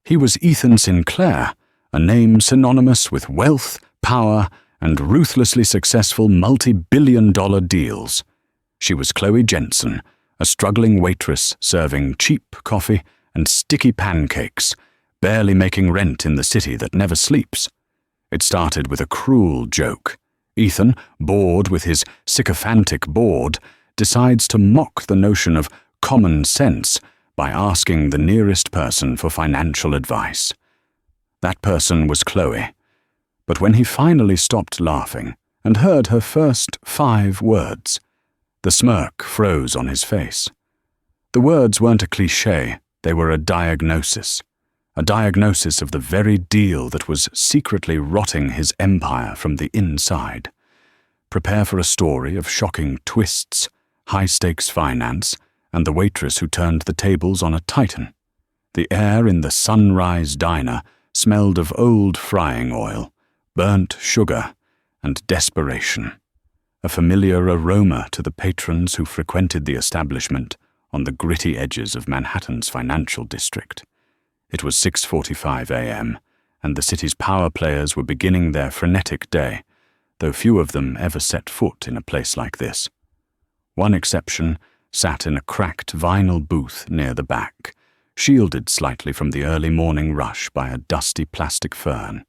He was Ethan Sinclair, a name synonymous with wealth, power, and ruthlessly successful multi-billion-dollar deals. She was Chloe Jensen, a struggling waitress serving cheap coffee and sticky pancakes, barely making rent in the city that never sleeps. It started with a cruel joke. Ethan, bored with his sycophantic board, decides to mock the notion of common sense by asking the nearest person for financial advice. That person was Chloe. But when he finally stopped laughing and heard her first 5 words, the smirk froze on his face. The words weren't a cliché, they were a diagnosis of the very deal that was secretly rotting his empire from the inside. Prepare for a story of shocking twists, high-stakes finance, and the waitress who turned the tables on a titan. The air in the Sunrise Diner smelled of old frying oil, burnt sugar, and desperation, a familiar aroma to the patrons who frequented the establishment on the gritty edges of Manhattan's financial district. It was 6:45 a.m., and the city's power players were beginning their frenetic day, though few of them ever set foot in a place like this. One exception sat in a cracked vinyl booth near the back, shielded slightly from the early morning rush by a dusty plastic fern.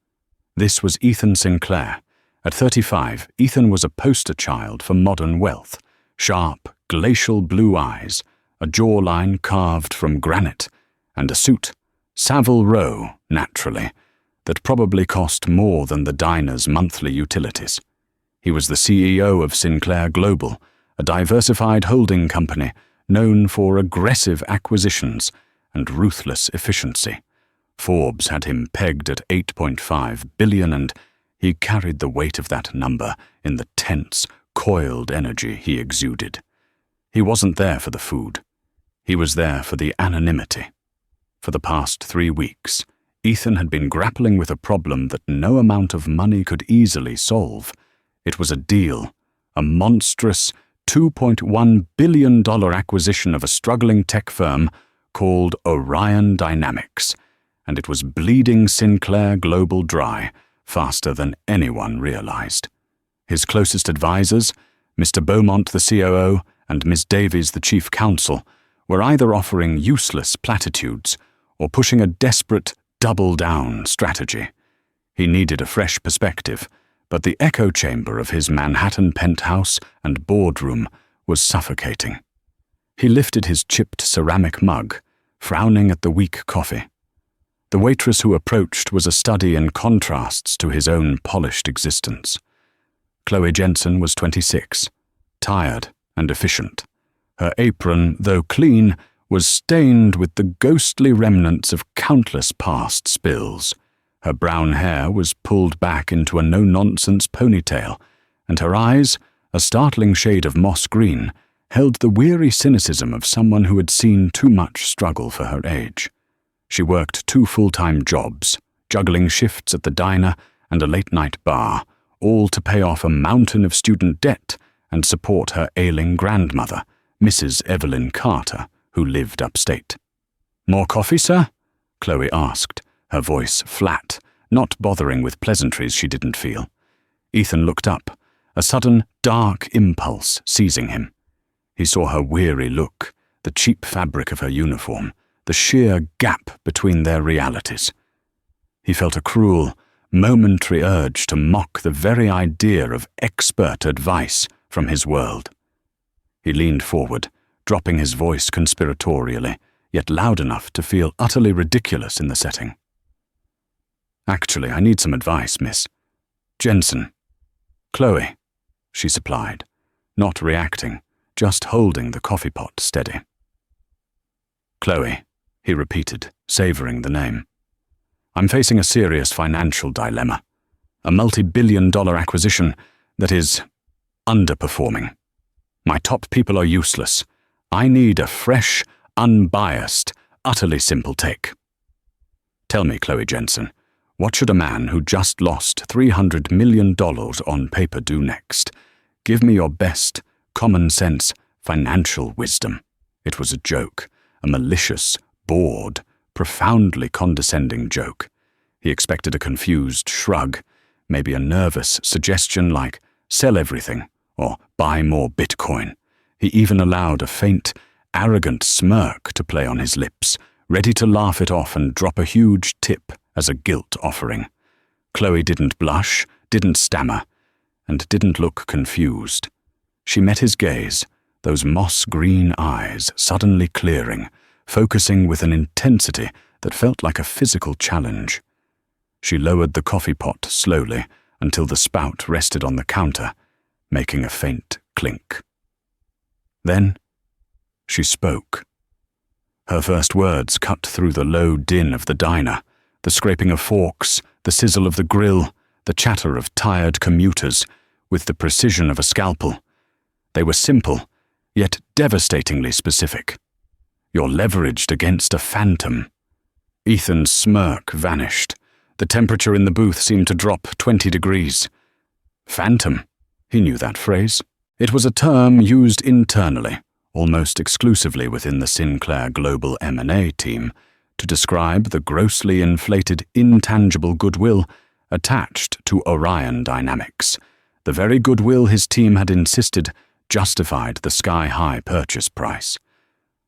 This was Ethan Sinclair. At 35, Ethan was a poster child for modern wealth. Sharp, glacial blue eyes, a jawline carved from granite, and a suit, Savile Row, naturally, that probably cost more than the diner's monthly utilities. He was the CEO of Sinclair Global, a diversified holding company known for aggressive acquisitions and ruthless efficiency. Forbes had him pegged at $8.5 billion, and he carried the weight of that number in the tense, coiled energy he exuded. He wasn't there for the food. He was there for the anonymity. For the past 3 weeks, Ethan had been grappling with a problem that no amount of money could easily solve. It was a deal, a monstrous $2.1 billion acquisition of a struggling tech firm called Orion Dynamics, and it was bleeding Sinclair Global dry faster than anyone realized. His closest advisors, Mr. Beaumont the COO and Ms. Davies the chief counsel, were either offering useless platitudes or pushing a desperate double-down strategy. He needed a fresh perspective, but the echo chamber of his Manhattan penthouse and boardroom was suffocating. He lifted his chipped ceramic mug, frowning at the weak coffee. The waitress who approached was a study in contrasts to his own polished existence. Chloe Jensen was 26, tired and efficient. Her apron, though clean, was stained with the ghostly remnants of countless past spills. Her brown hair was pulled back into a no-nonsense ponytail, and her eyes, a startling shade of moss green, held the weary cynicism of someone who had seen too much struggle for her age. She worked 2 full-time jobs, juggling shifts at the diner and a late-night bar, all to pay off a mountain of student debt and support her ailing grandmother, Mrs. Evelyn Carter, who lived upstate. "More coffee, sir?" Chloe asked, her voice flat, not bothering with pleasantries she didn't feel. Ethan looked up, a sudden dark impulse seizing him. He saw her weary look, the cheap fabric of her uniform, the sheer gap between their realities. He felt a cruel, momentary urge to mock the very idea of expert advice from his world. He leaned forward, dropping his voice conspiratorially, yet loud enough to feel utterly ridiculous in the setting. "Actually, I need some advice, Miss Jensen." "Chloe," she supplied, not reacting, just holding the coffee pot steady. "Chloe," he repeated, savoring the name. "I'm facing a serious financial dilemma. A multi-billion-dollar acquisition that is underperforming. My top people are useless. I need a fresh, unbiased, utterly simple take. Tell me, Chloe Jensen, what should a man who just lost $300 million on paper do next? Give me your best, common-sense, financial wisdom." It was a joke, a malicious, bored, profoundly condescending joke. He expected a confused shrug, maybe a nervous suggestion like, "Sell everything," or "Buy more Bitcoin." He even allowed a faint, arrogant smirk to play on his lips, ready to laugh it off and drop a huge tip as a guilt offering. Chloe didn't blush, didn't stammer, and didn't look confused. She met his gaze, those moss-green eyes suddenly clearing, focusing with an intensity that felt like a physical challenge. She lowered the coffee pot slowly until the spout rested on the counter, making a faint clink. Then she spoke. Her first words cut through the low din of the diner, the scraping of forks, the sizzle of the grill, the chatter of tired commuters, with the precision of a scalpel. They were simple, yet devastatingly specific. "You're leveraged against a phantom." Ethan's smirk vanished. The temperature in the booth seemed to drop 20 degrees. Phantom? He knew that phrase. It was a term used internally, almost exclusively within the Sinclair Global M&A team, to describe the grossly inflated intangible goodwill attached to Orion Dynamics, the very goodwill his team had insisted justified the sky-high purchase price.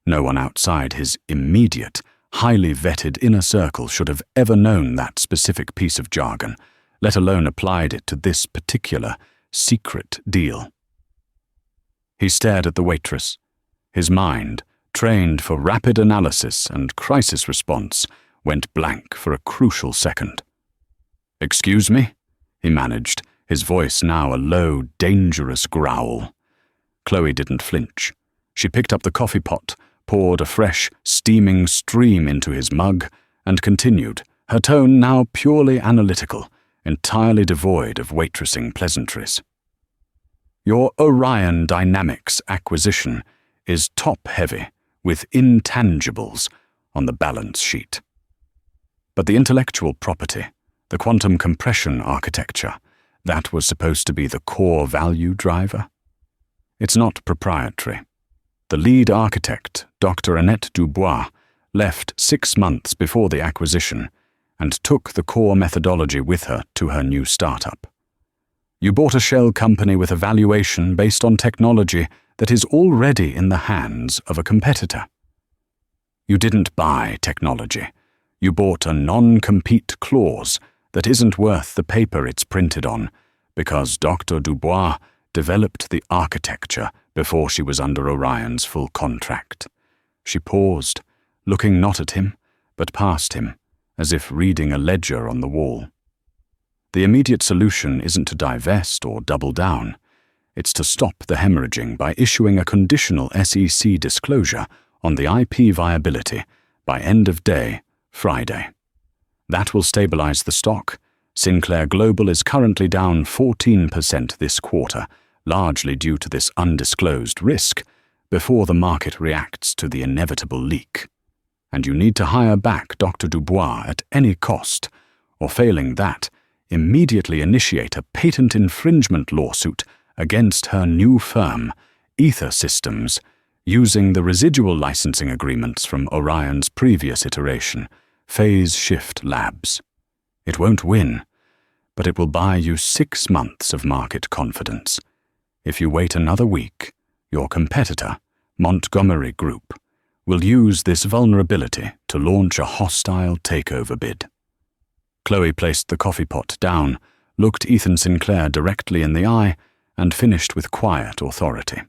No one outside his immediate, highly vetted inner circle should have ever known that specific piece of jargon, let alone applied it to this particular, secret deal. He stared at the waitress. His mind, trained for rapid analysis and crisis response, went blank for a crucial second. "Excuse me?" he managed, his voice now a low, dangerous growl. Chloe didn't flinch. She picked up the coffee pot, poured a fresh, steaming stream into his mug, and continued, her tone now purely analytical, entirely devoid of waitressing pleasantries. "Your Orion Dynamics acquisition is top-heavy, with intangibles on the balance sheet. But the intellectual property, the quantum compression architecture, that was supposed to be the core value driver? It's not proprietary. The lead architect, Dr. Annette Dubois, left 6 months before the acquisition and took the core methodology with her to her new startup. You bought a shell company with a valuation based on technology that is already in the hands of a competitor. You didn't buy technology. You bought a non-compete clause that isn't worth the paper it's printed on, because Dr. Dubois developed the architecture before she was under Orion's full contract. She paused, looking not at him, but past him, as if reading a ledger on the wall. The immediate solution isn't to divest or double down. It's to stop the hemorrhaging by issuing a conditional SEC disclosure on the IP viability by end of day, Friday. That will stabilize the stock. Sinclair Global is currently down 14% this quarter, largely due to this undisclosed risk, before the market reacts to the inevitable leak. And you need to hire back Dr. Dubois at any cost, or failing that, immediately initiate a patent infringement lawsuit against her new firm, Ether Systems, using the residual licensing agreements from Orion's previous iteration, Phase Shift Labs. It won't win, but it will buy you 6 months of market confidence. If you wait another week, your competitor, Montgomery Group, will use this vulnerability to launch a hostile takeover bid. Chloe placed the coffee pot down, looked Ethan Sinclair directly in the eye, and finished with quiet authority.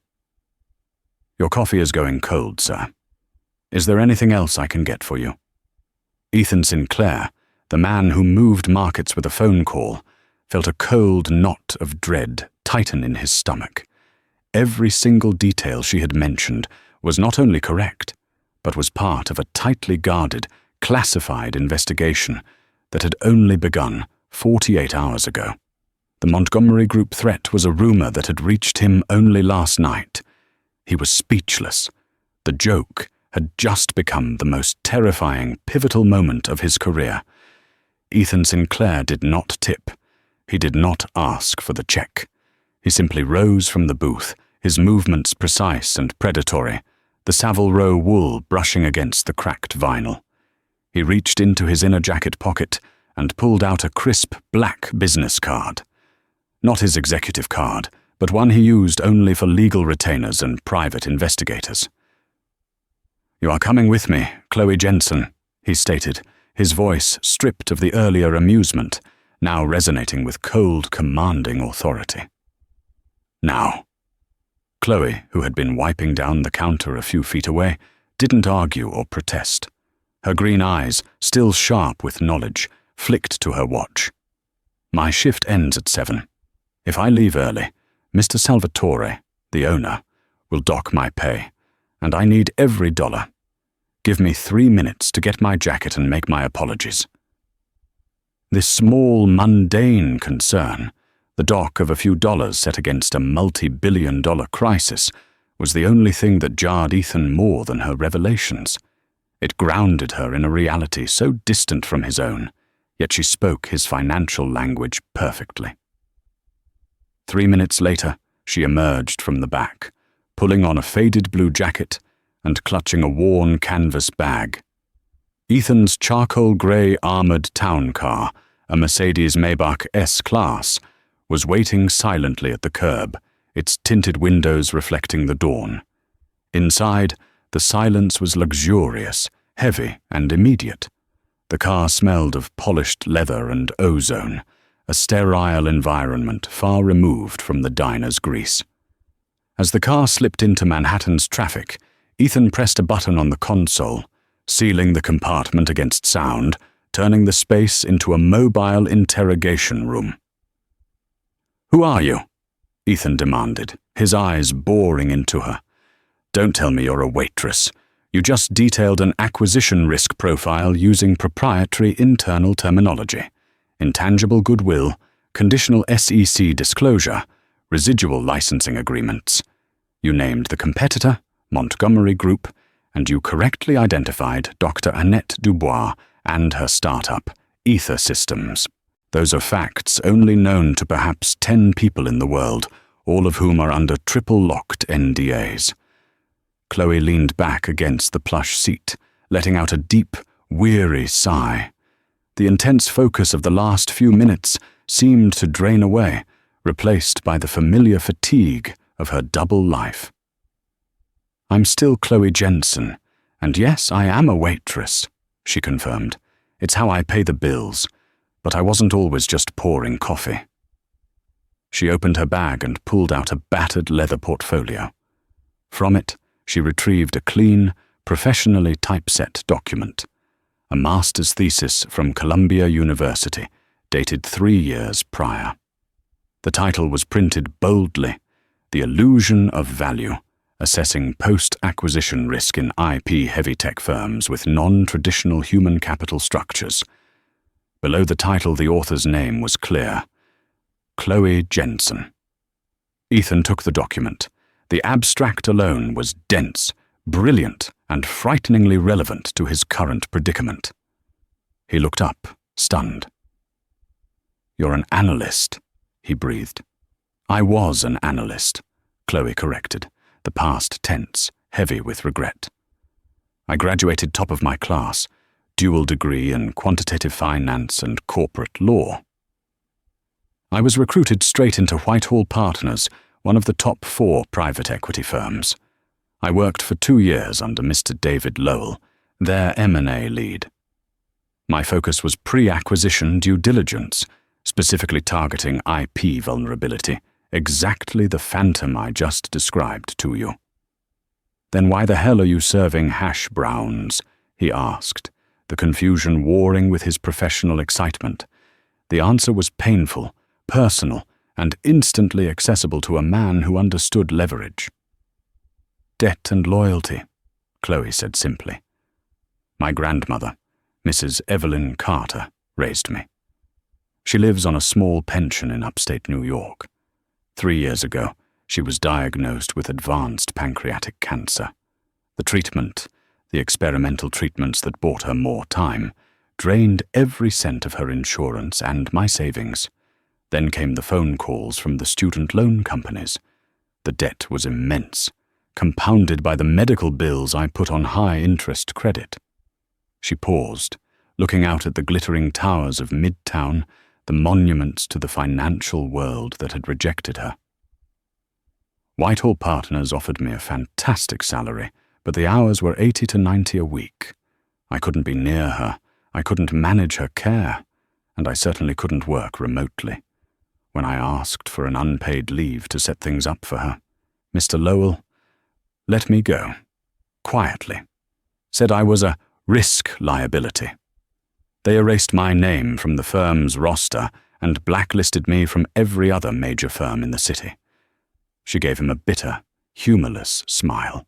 "Your coffee is going cold, sir. Is there anything else I can get for you?" Ethan Sinclair, the man who moved markets with a phone call, felt a cold knot of dread tighten in his stomach. Every single detail she had mentioned was not only correct, but was part of a tightly guarded, classified investigation that had only begun 48 hours ago. The Montgomery Group threat was a rumor that had reached him only last night. He was speechless. The joke had just become the most terrifying, pivotal moment of his career. Ethan Sinclair did not tip. He did not ask for the check. He simply rose from the booth, his movements precise and predatory, the Savile Row wool brushing against the cracked vinyl. He reached into his inner jacket pocket and pulled out a crisp black business card. Not his executive card, but one he used only for legal retainers and private investigators. "You are coming with me, Chloe Jensen," he stated, his voice stripped of the earlier amusement, now resonating with cold, commanding authority. "Now." Chloe, who had been wiping down the counter a few feet away, didn't argue or protest. Her green eyes, still sharp with knowledge, flicked to her watch. "My shift ends at 7. If I leave early, Mr. Salvatore, the owner, will dock my pay, and I need every dollar. Give me 3 minutes to get my jacket and make my apologies." This small, mundane concern, the dock of a few dollars set against a multi-billion-dollar crisis, was the only thing that jarred Ethan more than her revelations. It grounded her in a reality so distant from his own, yet she spoke his financial language perfectly. 3 minutes later, she emerged from the back, pulling on a faded blue jacket and clutching a worn canvas bag. Ethan's charcoal-grey armoured town car, a Mercedes Maybach S-Class, was waiting silently at the curb, its tinted windows reflecting the dawn. Inside, the silence was luxurious, heavy, and immediate. The car smelled of polished leather and ozone, a sterile environment far removed from the diner's grease. As the car slipped into Manhattan's traffic, Ethan pressed a button on the console, sealing the compartment against sound, turning the space into a mobile interrogation room. "Who are you?" Ethan demanded, his eyes boring into her. "Don't tell me you're a waitress. You just detailed an acquisition risk profile using proprietary internal terminology. Intangible goodwill, conditional SEC disclosure, residual licensing agreements. You named the competitor, Montgomery Group, and you correctly identified Dr. Annette Dubois and her startup, Ether Systems. Those are facts only known to perhaps 10 people in the world, all of whom are under triple-locked NDAs. Chloe leaned back against the plush seat, letting out a deep, weary sigh. The intense focus of the last few minutes seemed to drain away, replaced by the familiar fatigue of her double life. "I'm still Chloe Jensen, and yes, I am a waitress," she confirmed. "It's how I pay the bills, but I wasn't always just pouring coffee." She opened her bag and pulled out a battered leather portfolio. From it, she retrieved a clean, professionally typeset document, a master's thesis from Columbia University, dated 3 years prior. The title was printed boldly, "The Illusion of Value, Assessing Post-Acquisition Risk in IP-Heavy Tech Firms with Non-Traditional Human Capital Structures." Below the title, the author's name was clear: Chloe Jensen. Ethan took the document. The abstract alone was dense, brilliant, and frighteningly relevant to his current predicament. He looked up, stunned. "You're an analyst," he breathed. "I was an analyst," Chloe corrected, the past tense, heavy with regret. "I graduated top of my class, dual degree in quantitative finance and corporate law. I was recruited straight into Whitehall Partners, one of the top 4 private equity firms. I worked for 2 years under Mr. David Lowell, their M&A lead. My focus was pre-acquisition due diligence, specifically targeting IP vulnerability, exactly the phantom I just described to you." "Then why the hell are you serving hash browns?" he asked, the confusion warring with his professional excitement. The answer was painful, personal, and instantly accessible to a man who understood leverage. "Debt and loyalty," Chloe said simply. "My grandmother, Mrs. Evelyn Carter, raised me. She lives on a small pension in upstate New York. 3 years ago, she was diagnosed with advanced pancreatic cancer. The treatment, the experimental treatments that bought her more time, drained every cent of her insurance and my savings. Then came the phone calls from the student loan companies. The debt was immense, compounded by the medical bills I put on high-interest credit." She paused, looking out at the glittering towers of Midtown, the monuments to the financial world that had rejected her. Whitehall Partners offered me a fantastic salary, but the hours were 80 to 90 a week. I couldn't be near her, I couldn't manage her care, and I certainly couldn't work remotely. When I asked for an unpaid leave to set things up for her, Mr. Lowell let me go, quietly, said I was a risk liability. They erased my name from the firm's roster and blacklisted me from every other major firm in the city. She gave him a bitter, humorless smile.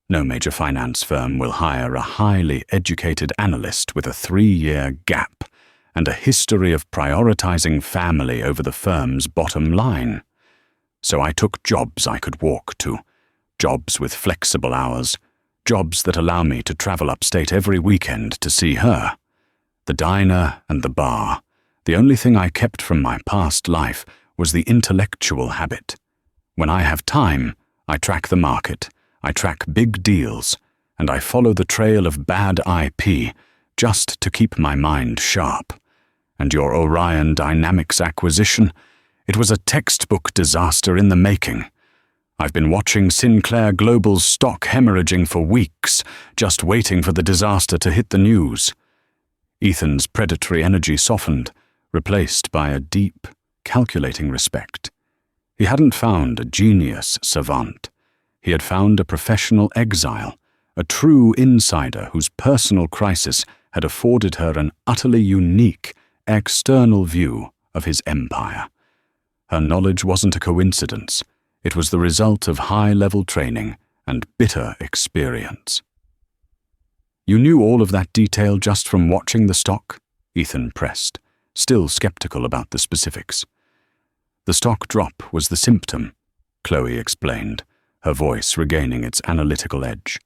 No major finance firm will hire a highly educated analyst with a 3-year gap and a history of prioritizing family over the firm's bottom line. So I took jobs I could walk to, jobs with flexible hours, jobs that allow me to travel upstate every weekend to see her. The diner and the bar, the only thing I kept from my past life was the intellectual habit. When I have time, I track the market, I track big deals, and I follow the trail of bad IP just to keep my mind sharp. And your Orion Dynamics acquisition, it was a textbook disaster in the making. I've been watching Sinclair Global's stock hemorrhaging for weeks, just waiting for the disaster to hit the news. Ethan's predatory energy softened, replaced by a deep, calculating respect. He hadn't found a genius savant. He had found a professional exile, a true insider whose personal crisis had afforded her an utterly unique, external view of his empire. Her knowledge wasn't a coincidence. It was the result of high-level training and bitter experience. You knew all of that detail just from watching the stock? Ethan pressed, still skeptical about the specifics. The stock drop was the symptom, Chloe explained, her voice regaining its analytical edge.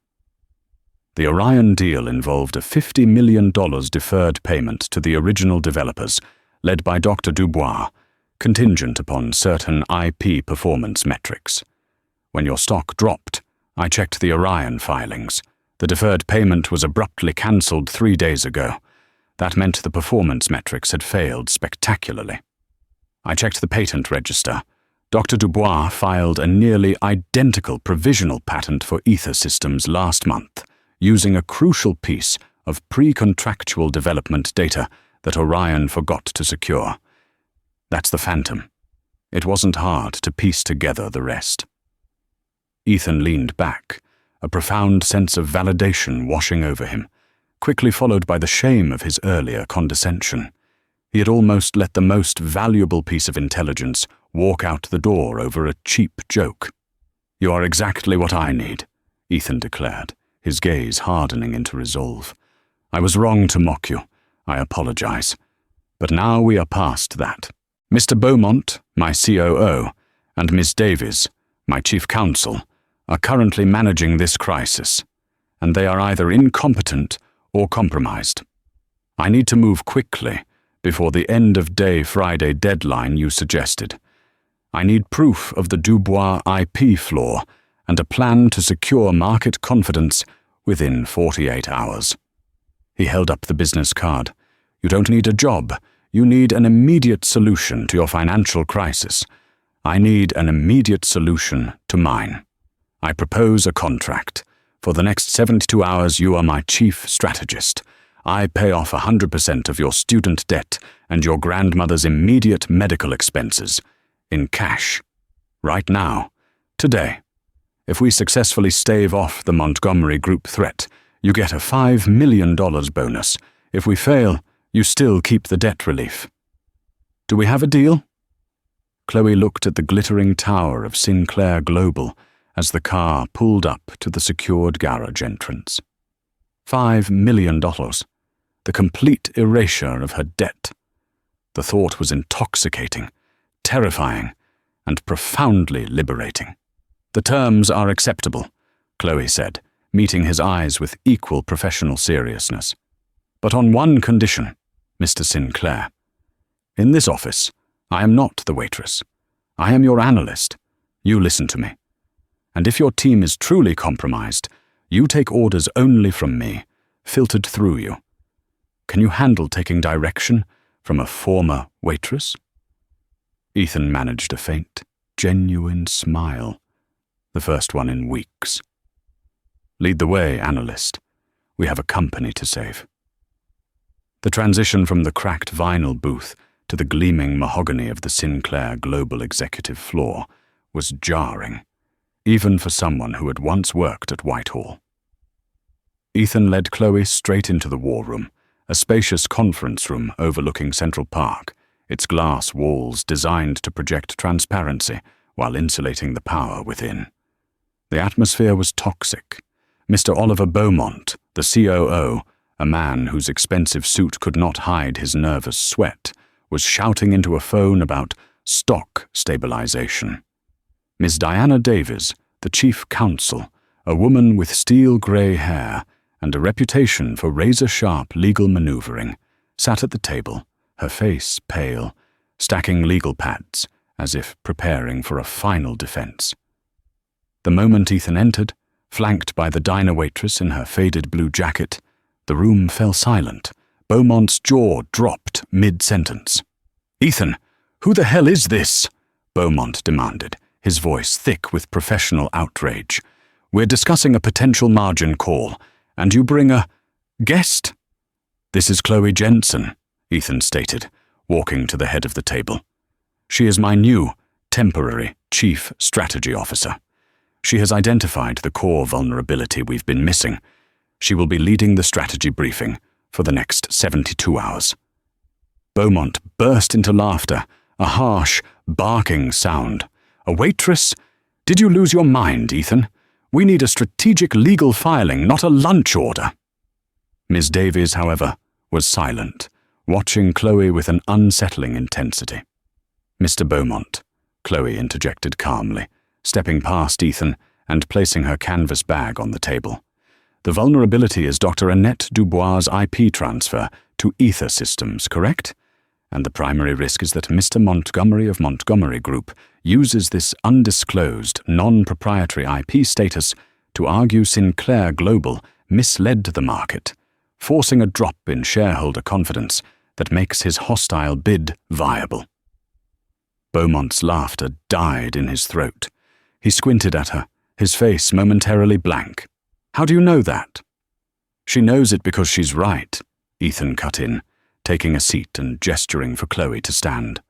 The Orion deal involved a $50 million deferred payment to the original developers, led by Dr. Dubois, contingent upon certain IP performance metrics. When your stock dropped, I checked the Orion filings. The deferred payment was abruptly cancelled 3 days ago. That meant the performance metrics had failed spectacularly. I checked the patent register. Dr. Dubois filed a nearly identical provisional patent for ether systems last month, using a crucial piece of pre-contractual development data that Orion forgot to secure. That's the Phantom. It wasn't hard to piece together the rest. Ethan leaned back, a profound sense of validation washing over him, quickly followed by the shame of his earlier condescension. He had almost let the most valuable piece of intelligence walk out the door over a cheap joke. "You are exactly what I need," Ethan declared, his gaze hardening into resolve. "I was wrong to mock you. I apologize. But now we are past that. Mr. Beaumont, my COO, and Ms. Davies, my chief counsel, are currently managing this crisis, and they are either incompetent or compromised. I need to move quickly before the end-of-day Friday deadline you suggested. I need proof of the Dubois IP flaw and a plan to secure market confidence within 48 hours. He held up the business card. "You don't need a job. You need an immediate solution to your financial crisis. I need an immediate solution to mine. I propose a contract. For the next 72 hours, you are my chief strategist. I pay off 100% of your student debt and your grandmother's immediate medical expenses, in cash. Right now. Today. If we successfully stave off the Montgomery Group threat, you get a $5 million bonus. If we fail, you still keep the debt relief. Do we have a deal?" Chloe looked at the glittering tower of Sinclair Global as the car pulled up to the secured garage entrance. $5 million. The complete erasure of her debt. The thought was intoxicating, terrifying, and profoundly liberating. "The terms are acceptable," Chloe said, meeting his eyes with equal professional seriousness. "But on one condition, Mr. Sinclair. In this office, I am not the waitress. I am your analyst. You listen to me. And if your team is truly compromised, you take orders only from me, filtered through you. Can you handle taking direction from a former waitress? Ethan managed a faint, genuine smile, the first one in weeks. Lead the way, analyst. We have a company to save. The transition from the cracked vinyl booth to the gleaming mahogany of the Sinclair Global executive floor was jarring, even for someone who had once worked at Whitehall. Ethan led Chloe straight into the war room, a spacious conference room overlooking Central Park, its glass walls designed to project transparency while insulating the power within. The atmosphere was toxic. Mr. Oliver Beaumont, the COO, a man whose expensive suit could not hide his nervous sweat, was shouting into a phone about stock stabilization. Miss Diana Davies, the chief counsel, a woman with steel-grey hair and a reputation for razor-sharp legal maneuvering, sat at the table, her face pale, stacking legal pads as if preparing for a final defense. The moment Ethan entered, flanked by the diner waitress in her faded blue jacket, the room fell silent. Beaumont's jaw dropped mid-sentence. "Ethan, who the hell is this?" Beaumont demanded, his voice thick with professional outrage. "We're discussing a potential margin call, and you bring a guest?" "This is Chloe Jensen," Ethan stated, walking to the head of the table. "She is my new, temporary chief strategy officer. She has identified the core vulnerability we've been missing. She will be leading the strategy briefing for the next 72 hours. Beaumont burst into laughter, a harsh, barking sound. "A waitress? Did you lose your mind, Ethan? We need a strategic legal filing, not a lunch order." Ms. Davies, however, was silent, watching Chloe with an unsettling intensity. "Mr. Beaumont," Chloe interjected calmly, stepping past Ethan and placing her canvas bag on the table. "The vulnerability is Dr. Annette Dubois' IP transfer to Ether Systems, correct? And the primary risk is that Mr. Montgomery of Montgomery Group uses this undisclosed, non-proprietary IP status to argue Sinclair Global misled the market, forcing a drop in shareholder confidence that makes his hostile bid viable." Beaumont's laughter died in his throat. He squinted at her, his face momentarily blank. "How do you know that?" "She knows it because she's right," Ethan cut in, taking a seat and gesturing for Chloe to stand.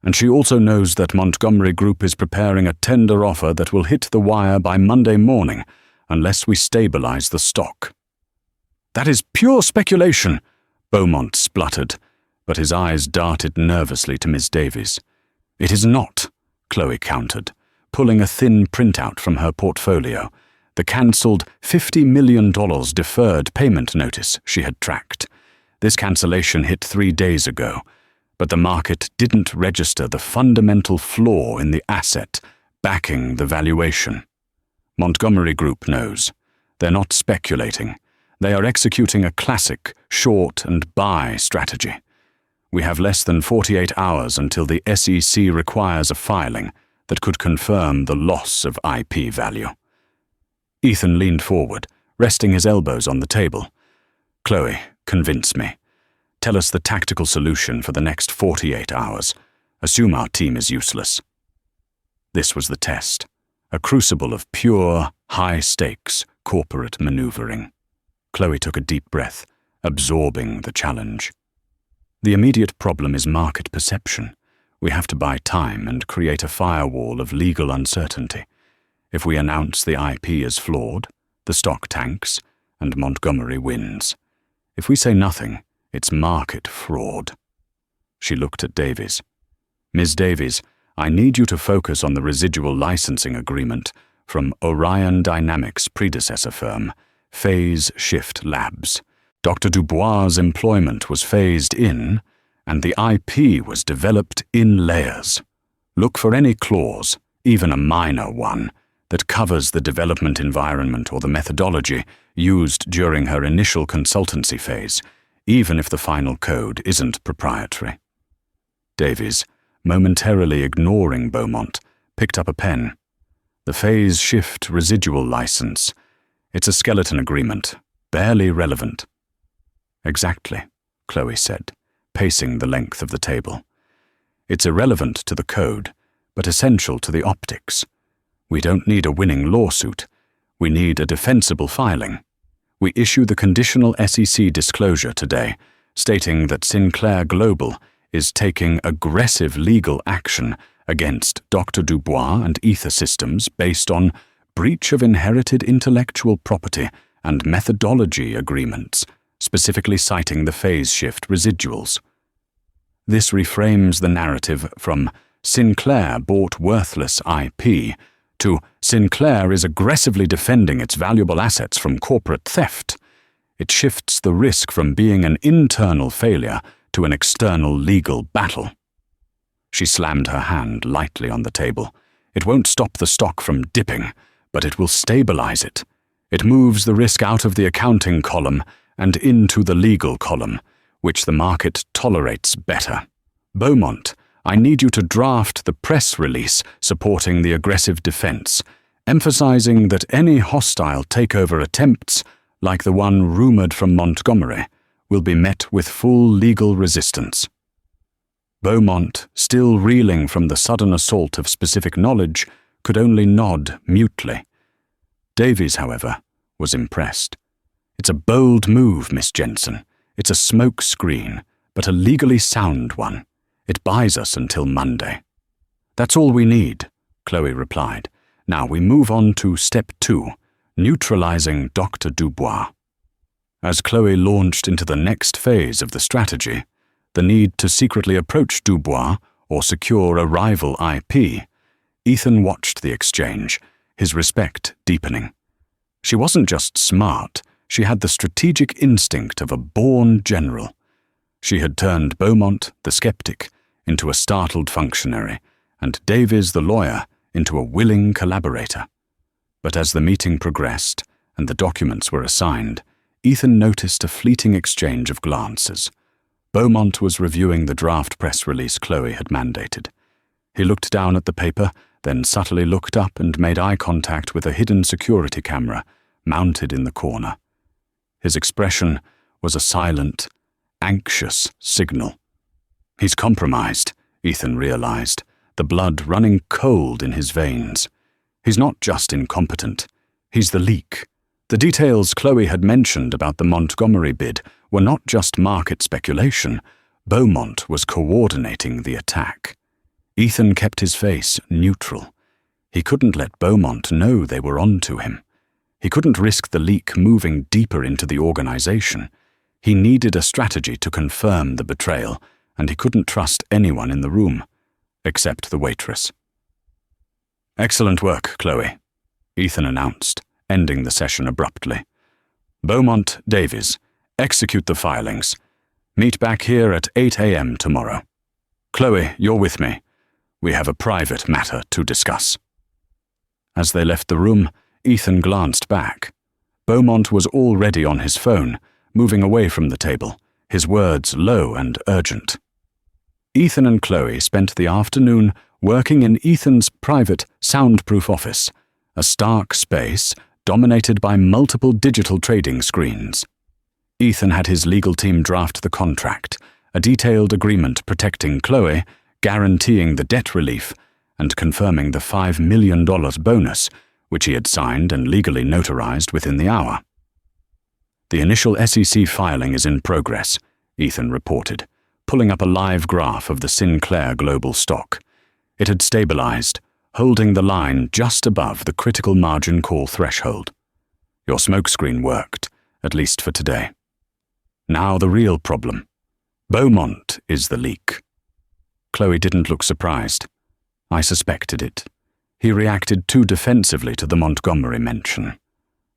"And she also knows that Montgomery Group is preparing a tender offer that will hit the wire by Monday morning, unless we stabilize the stock." "That is pure speculation," Beaumont spluttered, but his eyes darted nervously to Miss Davies. "It is not," Chloe countered, pulling a thin printout from her portfolio, the cancelled $50 million deferred payment notice she had tracked. This cancellation hit 3 days ago, but the market didn't register the fundamental flaw in the asset backing the valuation. Montgomery Group knows. They're not speculating. They are executing a classic short and buy strategy. We have less than 48 hours until the SEC requires a filing that could confirm the loss of IP value. Ethan leaned forward, resting his elbows on the table. "Chloe, convince me. Tell us the tactical solution for the next 48 hours. Assume our team is useless." This was the test, a crucible of pure, high-stakes corporate maneuvering. Chloe took a deep breath, absorbing the challenge. "The immediate problem is market perception. We have to buy time and create a firewall of legal uncertainty. If we announce the IP is flawed, the stock tanks, and Montgomery wins. If we say nothing, it's market fraud." She looked at Davies. "Ms. Davies, I need you to focus on the residual licensing agreement from Orion Dynamics' predecessor firm, Phase Shift Labs. Dr. Dubois' employment was phased in, and the IP was developed in layers. Look for any clause, even a minor one, that covers the development environment or the methodology used during her initial consultancy phase, even if the final code isn't proprietary." Davies, momentarily ignoring Beaumont, picked up a pen. "The phase shift residual license. It's a skeleton agreement, barely relevant." "Exactly," Chloe said, pacing the length of the table. It's irrelevant to the code, but essential to the optics. We don't need a winning lawsuit. We need a defensible filing. We issue the conditional SEC disclosure today, stating that Sinclair Global is taking aggressive legal action against Dr. Dubois and Ether Systems based on breach of inherited intellectual property and methodology agreements, specifically citing the phase shift residuals. This reframes the narrative from Sinclair bought worthless IP to Sinclair is aggressively defending its valuable assets from corporate theft. It shifts the risk from being an internal failure to an external legal battle. She slammed her hand lightly on the table. It won't stop the stock from dipping, but it will stabilize it. It moves the risk out of the accounting column and into the legal column, which the market tolerates better. Beaumont, I need you to draft the press release supporting the aggressive defense, emphasizing that any hostile takeover attempts, like the one rumored from Montgomery, will be met with full legal resistance. Beaumont, still reeling from the sudden assault of specific knowledge, could only nod mutely. Davies, however, was impressed. It's a bold move, Miss Jensen. It's a smoke screen, but a legally sound one. It buys us until Monday. That's all we need, Chloe replied. Now we move on to step 2, neutralizing Dr. Dubois. As Chloe launched into the next phase of the strategy, the need to secretly approach Dubois or secure a rival IP, Ethan watched the exchange, his respect deepening. She wasn't just smart, she had the strategic instinct of a born general. She had turned Beaumont, the skeptic, into a startled functionary, and Davies, the lawyer, into a willing collaborator. But as the meeting progressed and the documents were assigned, Ethan noticed a fleeting exchange of glances. Beaumont was reviewing the draft press release Chloe had mandated. He looked down at the paper, then subtly looked up and made eye contact with a hidden security camera mounted in the corner. His expression was a silent, anxious signal. He's compromised, Ethan realized, the blood running cold in his veins. He's not just incompetent, he's the leak. The details Chloe had mentioned about the Montgomery bid were not just market speculation. Beaumont was coordinating the attack. Ethan kept his face neutral. He couldn't let Beaumont know they were onto him. He couldn't risk the leak moving deeper into the organization. He needed a strategy to confirm the betrayal, and he couldn't trust anyone in the room, except the waitress. Excellent work, Chloe, Ethan announced, ending the session abruptly. Beaumont, Davies, execute the filings. Meet back here at 8 a.m. tomorrow. Chloe, you're with me. We have a private matter to discuss. As they left the room, Ethan glanced back. Beaumont was already on his phone, moving away from the table, his words low and urgent. Ethan and Chloe spent the afternoon working in Ethan's private, soundproof office, a stark space dominated by multiple digital trading screens. Ethan had his legal team draft the contract, a detailed agreement protecting Chloe, guaranteeing the debt relief, and confirming the $5 million bonus, which he had signed and legally notarized within the hour. The initial SEC filing is in progress, Ethan reported, pulling up a live graph of the Sinclair Global stock. It had stabilized, holding the line just above the critical margin call threshold. Your smokescreen worked, at least for today. Now the real problem. Beaumont is the leak. Chloe didn't look surprised. I suspected it. He reacted too defensively to the Montgomery mention.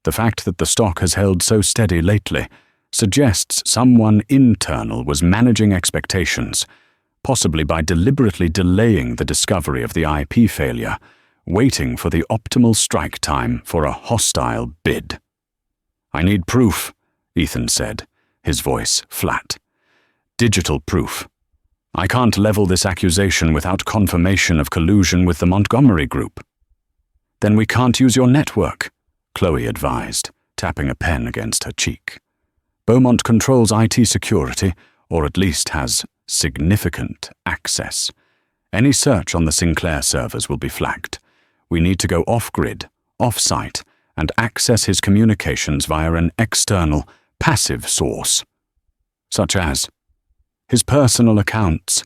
The fact that the stock has held so steady lately suggests someone internal was managing expectations, possibly by deliberately delaying the discovery of the IP failure, waiting for the optimal strike time for a hostile bid. I need proof, Ethan said, his voice flat. Digital proof. I can't level this accusation without confirmation of collusion with the Montgomery Group. Then we can't use your network, Chloe advised, tapping a pen against her cheek. Beaumont controls IT security, or at least has significant access. Any search on the Sinclair servers will be flagged. We need to go off-grid, off-site, and access his communications via an external, passive source, such as his personal accounts.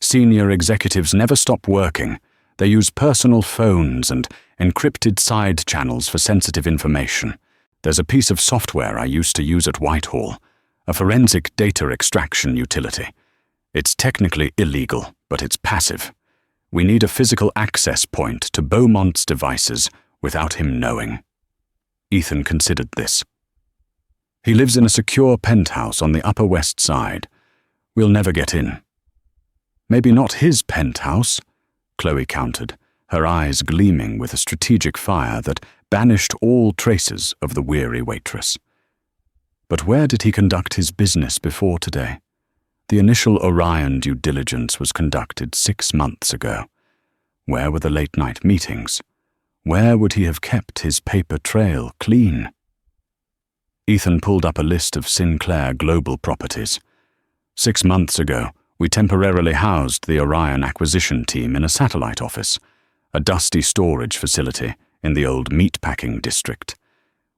Senior executives never stop working. They use personal phones and encrypted side channels for sensitive information. There's a piece of software I used to use at Whitehall, a forensic data extraction utility. It's technically illegal, but it's passive. We need a physical access point to Beaumont's devices without him knowing. Ethan considered this. He lives in a secure penthouse on the Upper West Side. We'll never get in. Maybe not his penthouse, Chloe countered, her eyes gleaming with a strategic fire that banished all traces of the weary waitress. But where did he conduct his business before today? The initial Orion due diligence was conducted 6 months ago. Where were the late-night meetings? Where would he have kept his paper trail clean? Ethan pulled up a list of Sinclair global properties. 6 months ago, we temporarily housed the Orion acquisition team in a satellite office, a dusty storage facility in the old meatpacking district.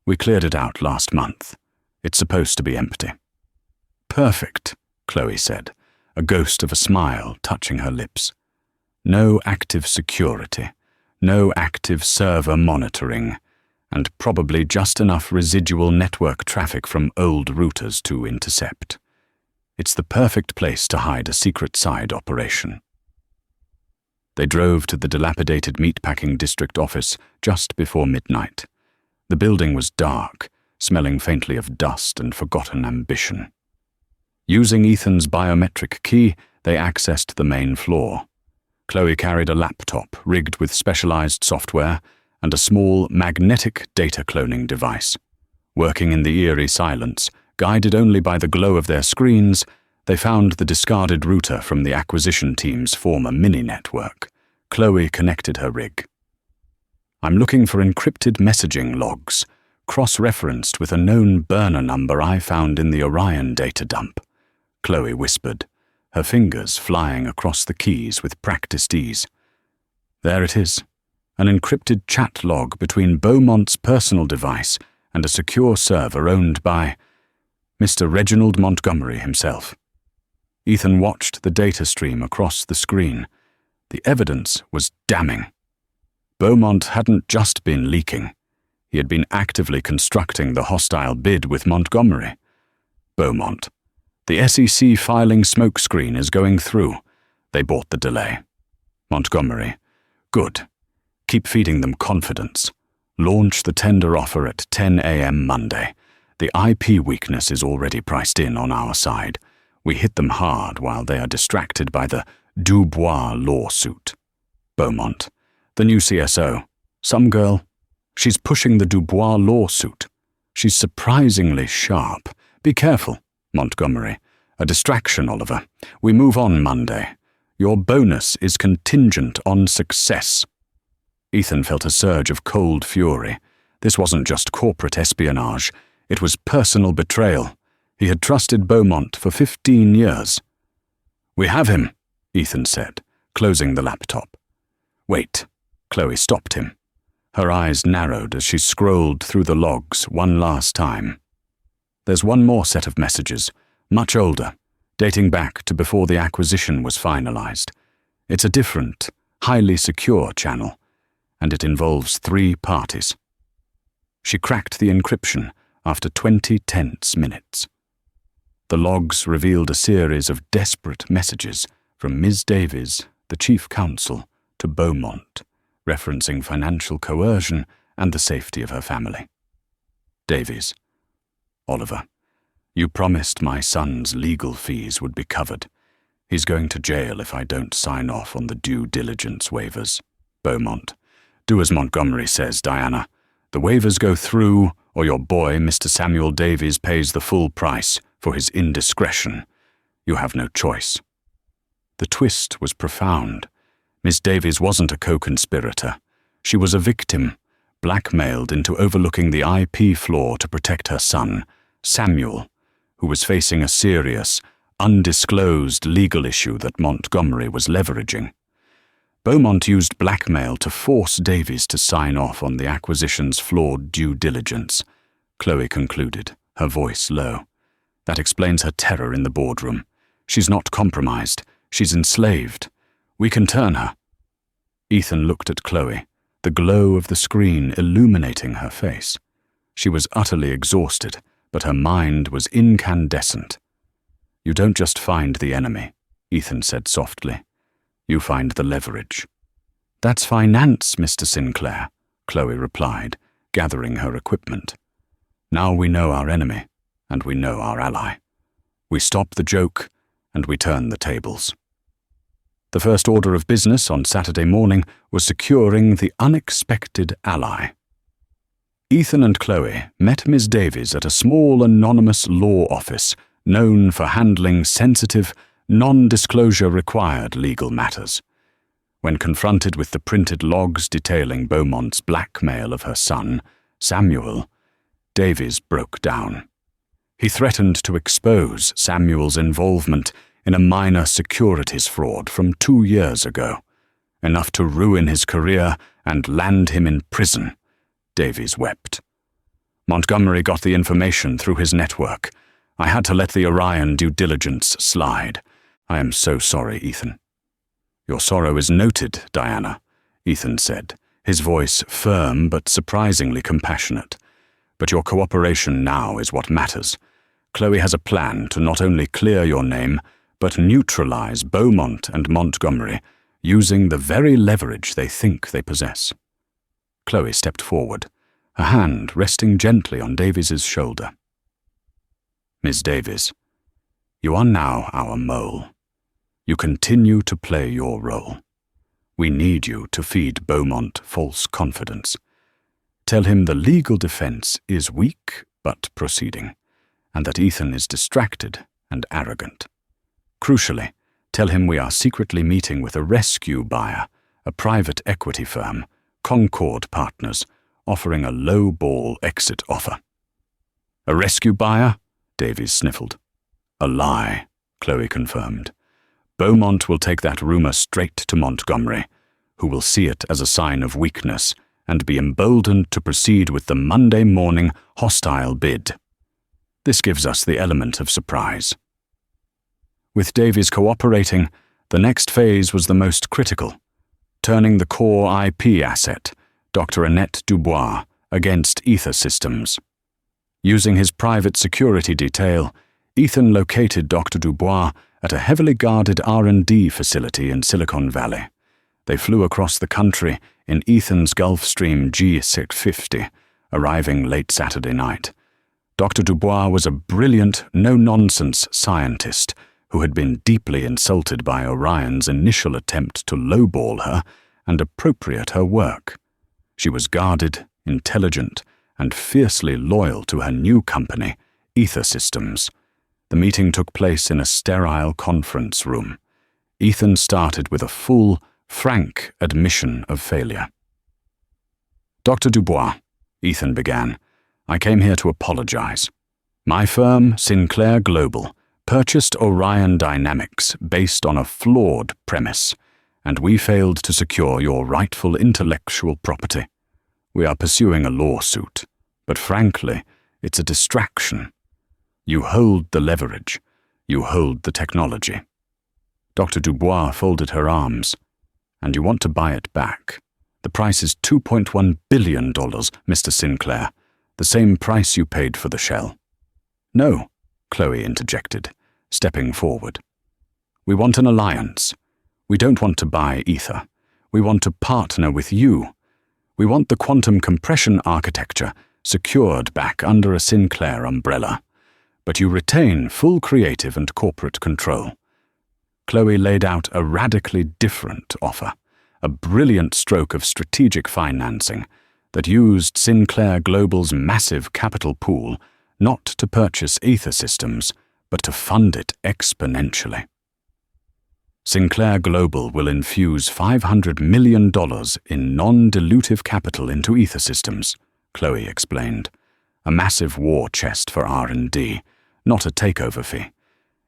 We cleared it out last month. It's supposed to be empty. Perfect, Chloe said, a ghost of a smile touching her lips. No active security, no active server monitoring, and probably just enough residual network traffic from old routers to intercept. It's the perfect place to hide a secret side operation. They drove to the dilapidated meatpacking district office just before midnight. The building was dark, smelling faintly of dust and forgotten ambition. Using Ethan's biometric key, they accessed the main floor. Chloe carried a laptop rigged with specialized software and a small magnetic data cloning device. Working in the eerie silence, guided only by the glow of their screens, they found the discarded router from the acquisition team's former mini-network. Chloe connected her rig. I'm looking for encrypted messaging logs, cross-referenced with a known burner number I found in the Orion data dump, Chloe whispered, her fingers flying across the keys with practiced ease. There it is, an encrypted chat log between Beaumont's personal device and a secure server owned by Mr. Reginald Montgomery himself. Ethan watched the data stream across the screen. The evidence was damning. Beaumont hadn't just been leaking. He had been actively constructing the hostile bid with Montgomery. Beaumont. The SEC filing smokescreen is going through. They bought the delay. Montgomery. Good. Keep feeding them confidence. Launch the tender offer at 10 a.m. Monday. The IP weakness is already priced in on our side. We hit them hard while they are distracted by the Dubois lawsuit. Beaumont. The new CSO. Some girl. She's pushing the Dubois lawsuit. She's surprisingly sharp. Be careful, Montgomery. A distraction, Oliver. We move on Monday. Your bonus is contingent on success. Ethan felt a surge of cold fury. This wasn't just corporate espionage. It was personal betrayal. He had trusted Beaumont for 15 years. We have him, Ethan said, closing the laptop. Wait, Chloe stopped him. Her eyes narrowed as she scrolled through the logs one last time. There's one more set of messages, much older, dating back to before the acquisition was finalized. It's a different, highly secure channel, and it involves 3 parties. She cracked the encryption after 20 tense minutes. The logs revealed a series of desperate messages from Ms. Davies, the chief counsel, to Beaumont, referencing financial coercion and the safety of her family. Davies. Oliver, you promised my son's legal fees would be covered. He's going to jail if I don't sign off on the due diligence waivers. Beaumont. Do as Montgomery says, Diana. The waivers go through, or your boy, Mr. Samuel Davies, pays the full price for his indiscretion. You have no choice. The twist was profound. Miss Davies wasn't a co-conspirator. She was a victim, blackmailed into overlooking the IP flaw to protect her son, Samuel, who was facing a serious, undisclosed legal issue that Montgomery was leveraging. Beaumont used blackmail to force Davies to sign off on the acquisition's flawed due diligence, Chloe concluded, her voice low. That explains her terror in the boardroom. She's not compromised. She's enslaved. We can turn her. Ethan looked at Chloe, the glow of the screen illuminating her face. She was utterly exhausted, but her mind was incandescent. You don't just find the enemy, Ethan said softly. You find the leverage. That's finance, Mr. Sinclair, Chloe replied, gathering her equipment. Now we know our enemy, and we know our ally. We stop the joke, and we turn the tables. The first order of business on Saturday morning was securing the unexpected ally. Ethan and Chloe met Ms. Davies at a small anonymous law office known for handling sensitive, non-disclosure-required legal matters. When confronted with the printed logs detailing Beaumont's blackmail of her son, Samuel, Davies broke down. He threatened to expose Samuel's involvement in a minor securities fraud from 2 years ago, enough to ruin his career and land him in prison. Davies wept. Montgomery got the information through his network. I had to let the Orion due diligence slide. I am so sorry, Ethan. Your sorrow is noted, Diana, Ethan said, his voice firm but surprisingly compassionate. But your cooperation now is what matters. Chloe has a plan to not only clear your name, but neutralize Beaumont and Montgomery, using the very leverage they think they possess. Chloe stepped forward, her hand resting gently on Davies's shoulder. Miss Davies, you are now our mole. You continue to play your role. We need you to feed Beaumont false confidence. Tell him the legal defense is weak but proceeding, and that Ethan is distracted and arrogant. Crucially, tell him we are secretly meeting with a rescue buyer, a private equity firm, Concord Partners, offering a low-ball exit offer. A rescue buyer? Davies sniffled. A lie, Chloe confirmed. Beaumont will take that rumor straight to Montgomery, who will see it as a sign of weakness and be emboldened to proceed with the Monday morning hostile bid. This gives us the element of surprise. With Davies cooperating, the next phase was the most critical, turning the core IP asset, Dr. Annette Dubois, against Ether Systems. Using his private security detail, Ethan located Dr. Dubois at a heavily guarded R&D facility in Silicon Valley. They flew across the country in Ethan's Gulfstream G650, arriving late Saturday night. Dr. Dubois was a brilliant, no-nonsense scientist who had been deeply insulted by Orion's initial attempt to lowball her and appropriate her work. She was guarded, intelligent, and fiercely loyal to her new company, Ether Systems. The meeting took place in a sterile conference room. Ethan started with a full, frank admission of failure. Dr. Dubois, Ethan began, I came here to apologize. My firm, Sinclair Global, purchased Orion Dynamics based on a flawed premise, and we failed to secure your rightful intellectual property. We are pursuing a lawsuit, but frankly, it's a distraction. You hold the leverage. You hold the technology. Dr. Dubois folded her arms. And you want to buy it back. The price is $2.1 billion, Mr. Sinclair, the same price you paid for the shell. No, Chloe interjected, stepping forward. We want an alliance. We don't want to buy Ether. We want to partner with you. We want the quantum compression architecture secured back under a Sinclair umbrella. But you retain full creative and corporate control. Chloe laid out a radically different offer, a brilliant stroke of strategic financing that used Sinclair Global's massive capital pool not to purchase Ether Systems, but to fund it exponentially. Sinclair Global will infuse $500 million in non-dilutive capital into Ether Systems, Chloe explained. A massive war chest for R&D, not a takeover fee.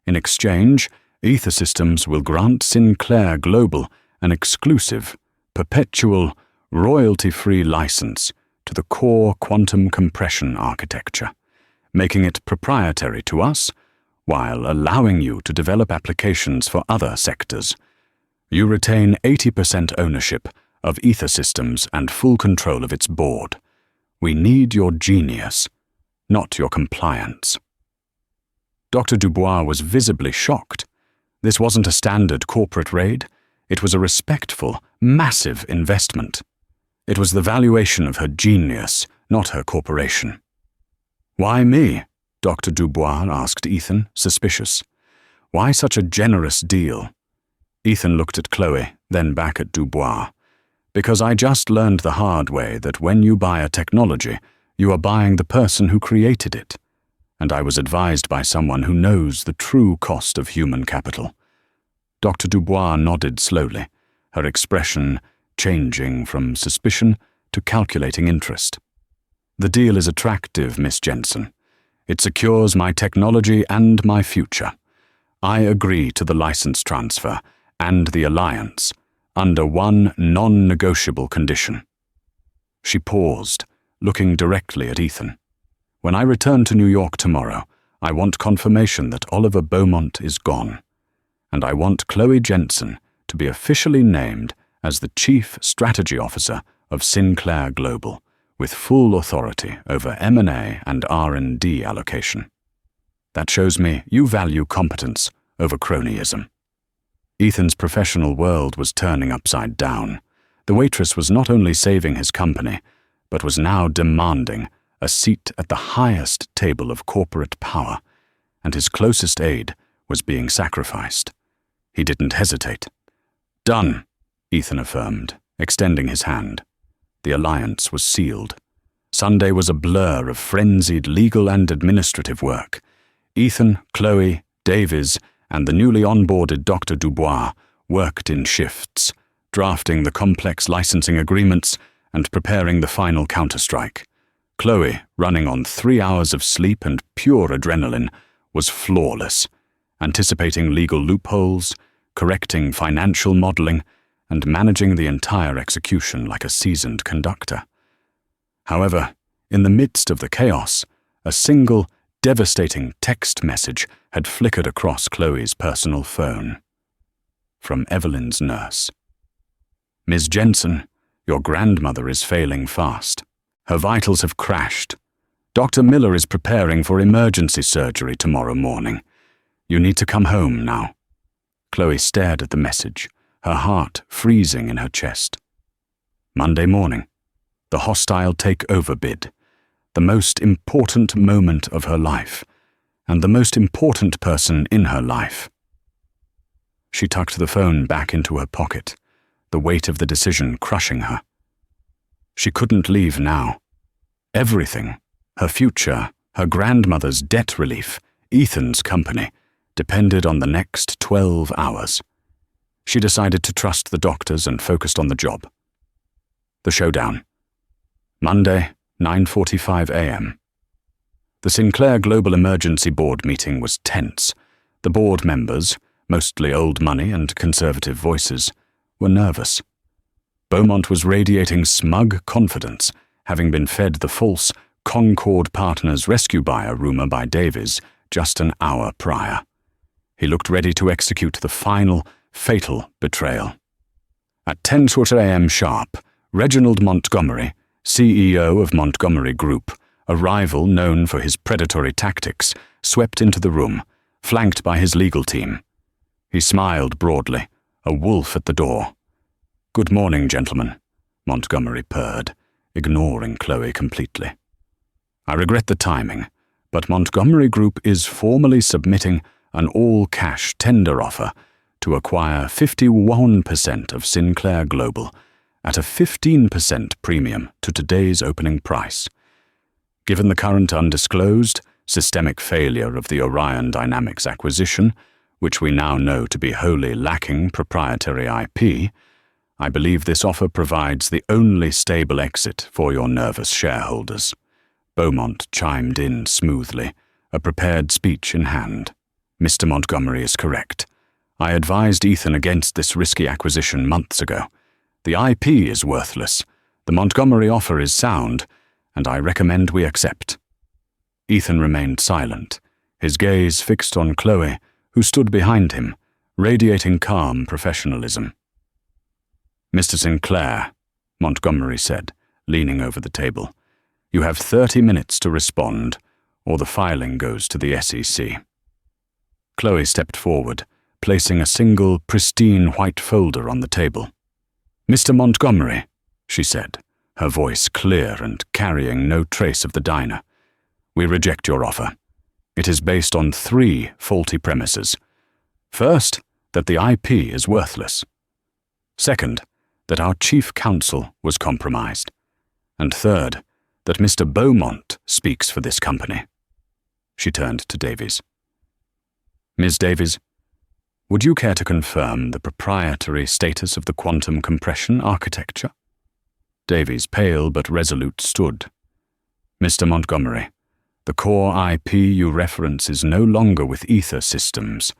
In exchange, Ether Systems will grant Sinclair Global an exclusive, perpetual, royalty-free license to the core quantum compression architecture, making it proprietary to us while allowing you to develop applications for other sectors. You retain 80% ownership of Ether Systems and full control of its board. We need your genius, not your compliance. Dr. Dubois was visibly shocked. This wasn't a standard corporate raid. It was a respectful, massive investment. It was the valuation of her genius, not her corporation. "Why me?" Dr. Dubois asked Ethan, suspicious. "Why such a generous deal?" Ethan looked at Chloe, then back at Dubois. "Because I just learned the hard way that when you buy a technology, you are buying the person who created it. And I was advised by someone who knows the true cost of human capital." Dr. Dubois nodded slowly, her expression changing from suspicion to calculating interest. "The deal is attractive, Miss Jensen. It secures my technology and my future. I agree to the license transfer and the alliance under one non-negotiable condition." She paused, looking directly at Ethan. "When I return to New York tomorrow, I want confirmation that Oliver Beaumont is gone. And I want Chloe Jensen to be officially named as the Chief Strategy Officer of Sinclair Global, with full authority over M&A and R&D allocation. That shows me you value competence over cronyism." Ethan's professional world was turning upside down. The Waitress was not only saving his company, but was now demanding a seat at the highest table of corporate power, and his closest aide was being sacrificed. He didn't hesitate. "Done," Ethan affirmed, extending his hand. The alliance was sealed. Sunday was a blur of frenzied legal and administrative work. Ethan, Chloe, Davies, and the newly onboarded Dr. Dubois worked in shifts, drafting the complex licensing agreements and preparing the final counterstrike. Chloe, running on 3 hours of sleep and pure adrenaline, was flawless, anticipating legal loopholes, correcting financial modeling, and managing the entire execution like a seasoned conductor. However, in the midst of the chaos, a single, devastating text message had flickered across Chloe's personal phone. From Evelyn's nurse. "Ms. Jensen, your grandmother is failing fast. Her vitals have crashed. Dr. Miller is preparing for emergency surgery tomorrow morning. You need to come home now." Chloe stared at the message, her heart freezing in her chest. Monday morning, the hostile takeover bid, the most important moment of her life, and the most important person in her life. She tucked the phone back into her pocket, the weight of the decision crushing her. She couldn't leave now. Everything, her future, her grandmother's debt relief, Ethan's company, depended on the next 12 hours. She decided to trust the doctors and focused on the job. The showdown. Monday, 9:45 a.m. The Sinclair Global Emergency Board meeting was tense. The board members, mostly old money and conservative voices, were nervous. Beaumont was radiating smug confidence, having been fed the false Concord Partners rescue buyer rumor by Davies just an hour prior. He looked ready to execute the final, fatal betrayal. At 10:20 a.m. sharp, Reginald Montgomery, CEO of Montgomery Group, a rival known for his predatory tactics, swept into the room, flanked by his legal team. He smiled broadly, a wolf at the door. "Good morning, gentlemen," Montgomery purred, ignoring Chloe completely. "I regret the timing, but Montgomery Group is formally submitting an all-cash tender offer to acquire 51% of Sinclair Global at a 15% premium to today's opening price. Given the current undisclosed, systemic failure of the Orion Dynamics acquisition, which we now know to be wholly lacking proprietary IP, I believe this offer provides the only stable exit for your nervous shareholders." Beaumont chimed in smoothly, a prepared speech in hand. Mr. Montgomery is correct. I advised Ethan against this risky acquisition months ago. The IP is worthless. The Montgomery offer is sound, and I recommend we accept." Ethan remained silent, his gaze fixed on Chloe, who stood behind him, radiating calm professionalism. "Mr. Sinclair," Montgomery said, leaning over the table, "you have 30 minutes to respond, or the filing goes to the SEC." Chloe stepped forward, placing a single, pristine white folder on the table. "Mr. Montgomery," she said, her voice clear and carrying no trace of the diner, "we reject your offer. It is based on 3 faulty premises. First, that the IP is worthless. Second, that our chief counsel was compromised. And third, that Mr. Beaumont speaks for this company." She turned to Davies. "Ms. Davies, would you care to confirm the proprietary status of the quantum compression architecture?" Davies, pale but resolute, stood. "Mr. Montgomery, the core IP you reference is no longer with Ether Systems.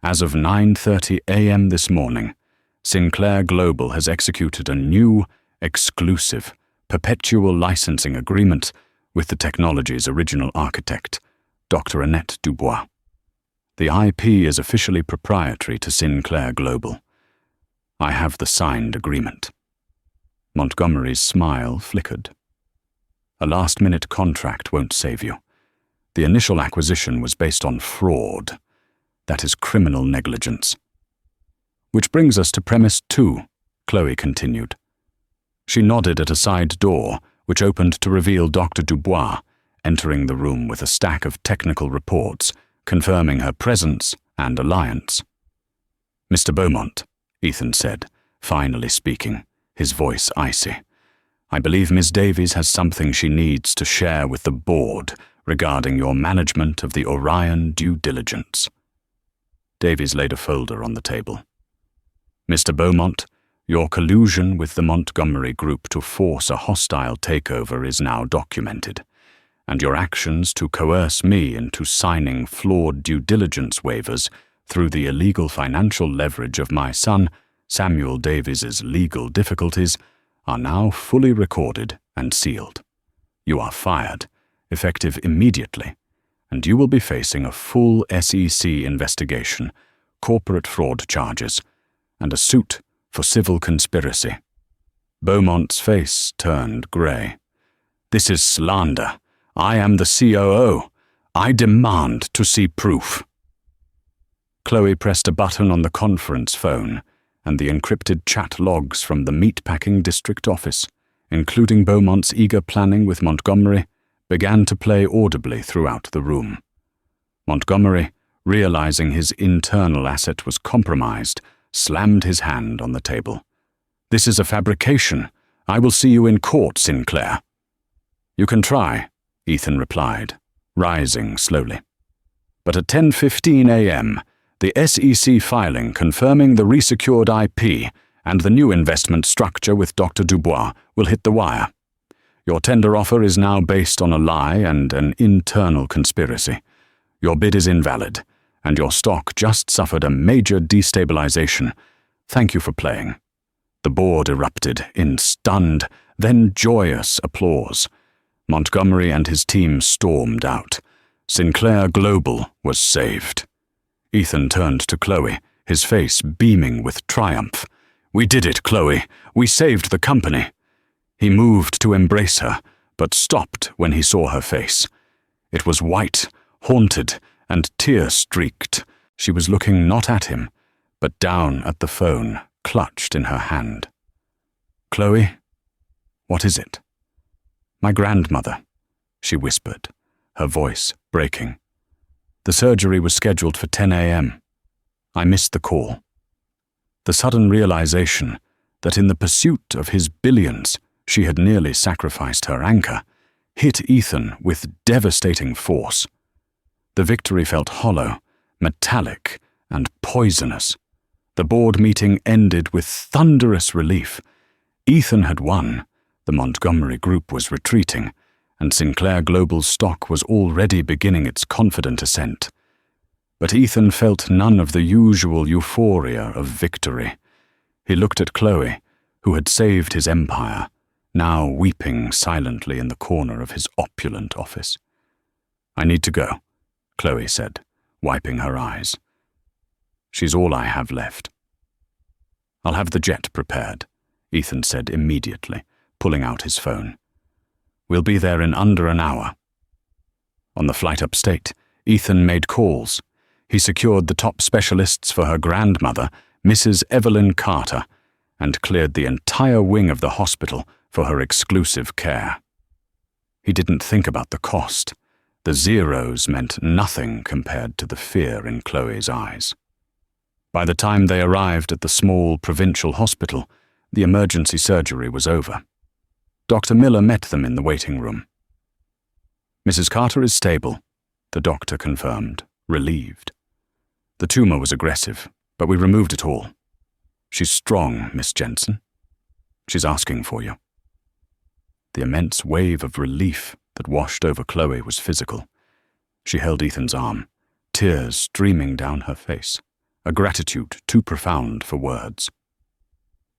As of 9:30 a.m. this morning, Sinclair Global has executed a new, exclusive, perpetual licensing agreement with the technology's original architect, Dr. Annette Dubois. The IP is officially proprietary to Sinclair Global. I have the signed agreement." Montgomery's smile flickered. "A last-minute contract won't save you. The initial acquisition was based on fraud. That is criminal negligence." "Which brings us to premise 2, Chloe continued. She nodded at a side door, which opened to reveal Dr. Dubois, entering the room with a stack of technical reports, confirming her presence and alliance. "Mr. Beaumont," Ethan said, finally speaking, his voice icy, "I believe Miss Davies has something she needs to share with the board regarding your management of the Orion due diligence." Davies laid a folder on the table. "Mr. Beaumont, your collusion with the Montgomery Group to force a hostile takeover is now documented, and your actions to coerce me into signing flawed due diligence waivers through the illegal financial leverage of my son, Samuel Davies's legal difficulties, are now fully recorded and sealed. You are fired, effective immediately, and you will be facing a full SEC investigation, corporate fraud charges, and a suit for civil conspiracy." Beaumont's face turned grey. "This is slander. I am the COO. I demand to see proof." Chloe pressed a button on the conference phone, and the encrypted chat logs from the meatpacking district office, including Beaumont's eager planning with Montgomery, began to play audibly throughout the room. Montgomery, realizing his internal asset was compromised, slammed his hand on the table. "This is a fabrication. I will see you in court, Sinclair." "You can try," Ethan replied, rising slowly. "But at 10:15 a.m., the SEC filing confirming the resecured IP and the new investment structure with Dr. Dubois will hit the wire. Your tender offer is now based on a lie and an internal conspiracy. Your bid is invalid, and your stock just suffered a major destabilization. Thank you for playing." The board erupted in stunned, then joyous applause. Montgomery and his team stormed out. Sinclair Global was saved. Ethan turned to Chloe, his face beaming with triumph. "We did it, Chloe. We saved the company." He moved to embrace her, but stopped when he saw her face. It was white, haunted, and tear-streaked. She was looking not at him, but down at the phone, clutched in her hand. "Chloe, what is it?" "My grandmother," she whispered, her voice breaking. "The surgery was scheduled for 10 a.m. I missed the call." The sudden realization that in the pursuit of his billions she had nearly sacrificed her anchor hit Ethan with devastating force. The victory felt hollow, metallic, and poisonous. The board meeting ended with thunderous relief. Ethan had won, the Montgomery Group was retreating, and Sinclair Global's stock was already beginning its confident ascent. But Ethan felt none of the usual euphoria of victory. He looked at Chloe, who had saved his empire, now weeping silently in the corner of his opulent office. "I need to go," Chloe said, wiping her eyes. "She's all I have left." "I'll have the jet prepared," Ethan said immediately, pulling out his phone. "We'll be there in under an hour." On the flight upstate, Ethan made calls. He secured the top specialists for her grandmother, Mrs. Evelyn Carter, and cleared the entire wing of the hospital for her exclusive care. He didn't think about the cost. The zeros meant nothing compared to the fear in Chloe's eyes. By the time they arrived at the small provincial hospital, the emergency surgery was over. Dr. Miller met them in the waiting room. "Mrs. Carter is stable," the doctor confirmed, relieved. "The tumor was aggressive, but we removed it all. She's strong, Miss Jensen. She's asking for you." The immense wave of relief that washed over Chloe was physical. She held Ethan's arm, tears streaming down her face, a gratitude too profound for words.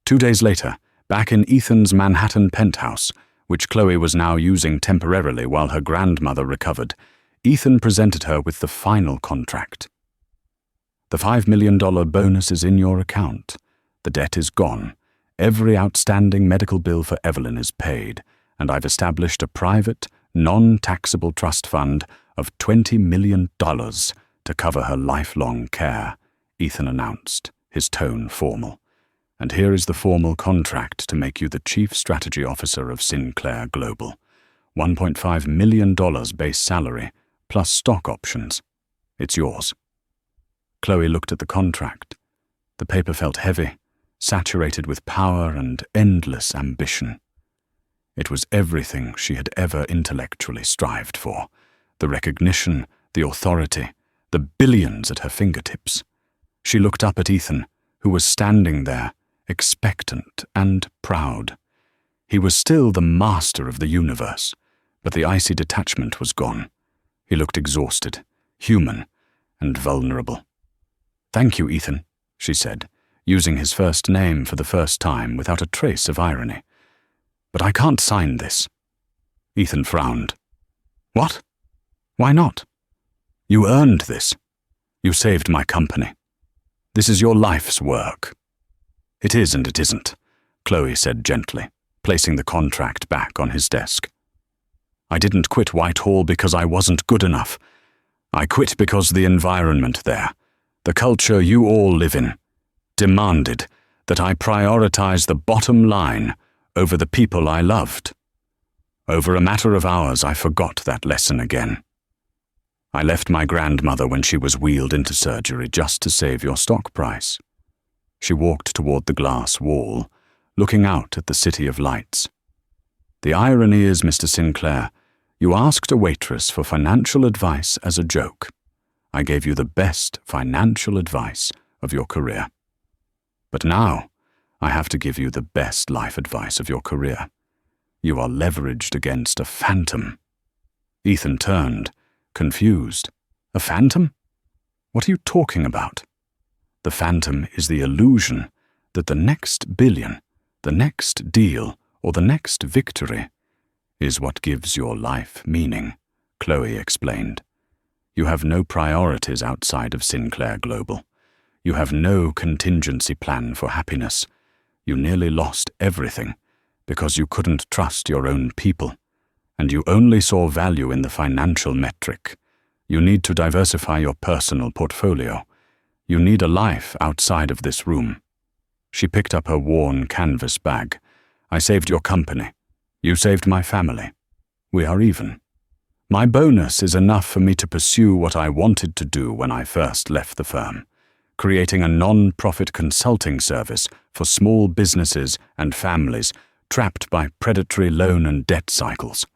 2 days later, back in Ethan's Manhattan penthouse, which Chloe was now using temporarily while her grandmother recovered, Ethan presented her with the final contract. "The $5 million bonus is in your account. The debt is gone. Every outstanding medical bill for Evelyn is paid, and I've established a private, non-taxable trust fund of $20 million to cover her lifelong care," Ethan announced, his tone formal. "And here is the formal contract to make you the Chief Strategy Officer of Sinclair Global. $1.5 million base salary, plus stock options. It's yours." Chloe looked at the contract. The paper felt heavy, saturated with power and endless ambition. It was everything she had ever intellectually strived for: the recognition, the authority, the billions at her fingertips. She looked up at Ethan, who was standing there, expectant and proud. He was still the master of the universe, but the icy detachment was gone. He looked exhausted, human, and vulnerable. "Thank you, Ethan," she said, using his first name for the first time without a trace of irony. "But I can't sign this." Ethan frowned. "What? Why not? You earned this. You saved my company. This is your life's work." "It is and it isn't," Chloe said gently, placing the contract back on his desk. "I didn't quit Whitehall because I wasn't good enough. I quit because the environment there, the culture you all live in, demanded that I prioritize the bottom line over the people I loved. Over a matter of hours, I forgot that lesson again. I left my grandmother when she was wheeled into surgery just to save your stock price." She walked toward the glass wall, looking out at the city of lights. "The irony is, Mr. Sinclair, you asked a waitress for financial advice as a joke. I gave you the best financial advice of your career. But now, I have to give you the best life advice of your career. You are leveraged against a phantom." Ethan turned, confused. "A phantom? What are you talking about?" "The phantom is the illusion that the next billion, the next deal, or the next victory is what gives your life meaning," Chloe explained. "You have no priorities outside of Sinclair Global. You have no contingency plan for happiness. You nearly lost everything because you couldn't trust your own people, and you only saw value in the financial metric. You need to diversify your personal portfolio. You need a life outside of this room." She picked up her worn canvas bag. "I saved your company. You saved my family. We are even. My bonus is enough for me to pursue what I wanted to do when I first left the firm, creating a non-profit consulting service for small businesses and families trapped by predatory loan and debt cycles.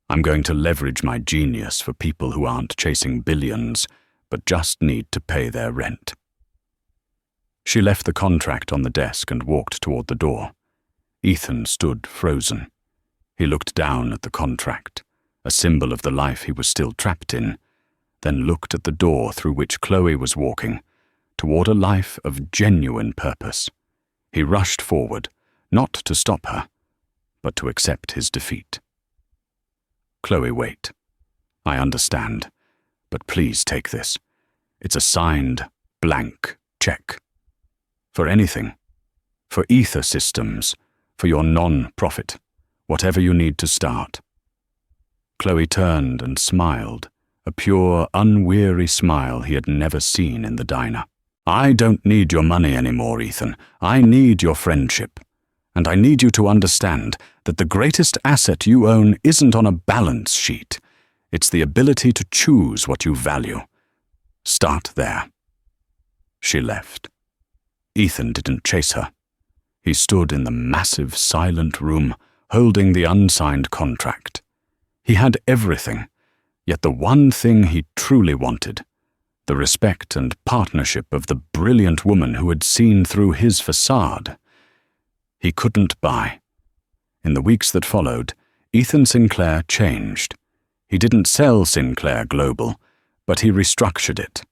I'm going to leverage my genius for people who aren't chasing billions, but just need to pay their rent." She left the contract on the desk and walked toward the door. Ethan stood frozen. He looked down at the contract, a symbol of the life he was still trapped in, then looked at the door through which Chloe was walking, toward a life of genuine purpose. He rushed forward, not to stop her, but to accept his defeat. "Chloe, wait. I understand, but please take this. It's a signed, blank check. For anything. For ether systems, for your non-profit, whatever you need to start." Chloe turned and smiled, a pure, unweary smile he had never seen in the diner. "I don't need your money anymore, Ethan. I need your friendship. And I need you to understand that the greatest asset you own isn't on a balance sheet. It's the ability to choose what you value. Start there." She left. Ethan didn't chase her. He stood in the massive, silent room, holding the unsigned contract. He had everything, yet the one thing he truly wanted, the respect and partnership of the brilliant woman who had seen through his facade, he couldn't buy. In the weeks that followed, Ethan Sinclair changed. He didn't sell Sinclair Global, but he restructured it.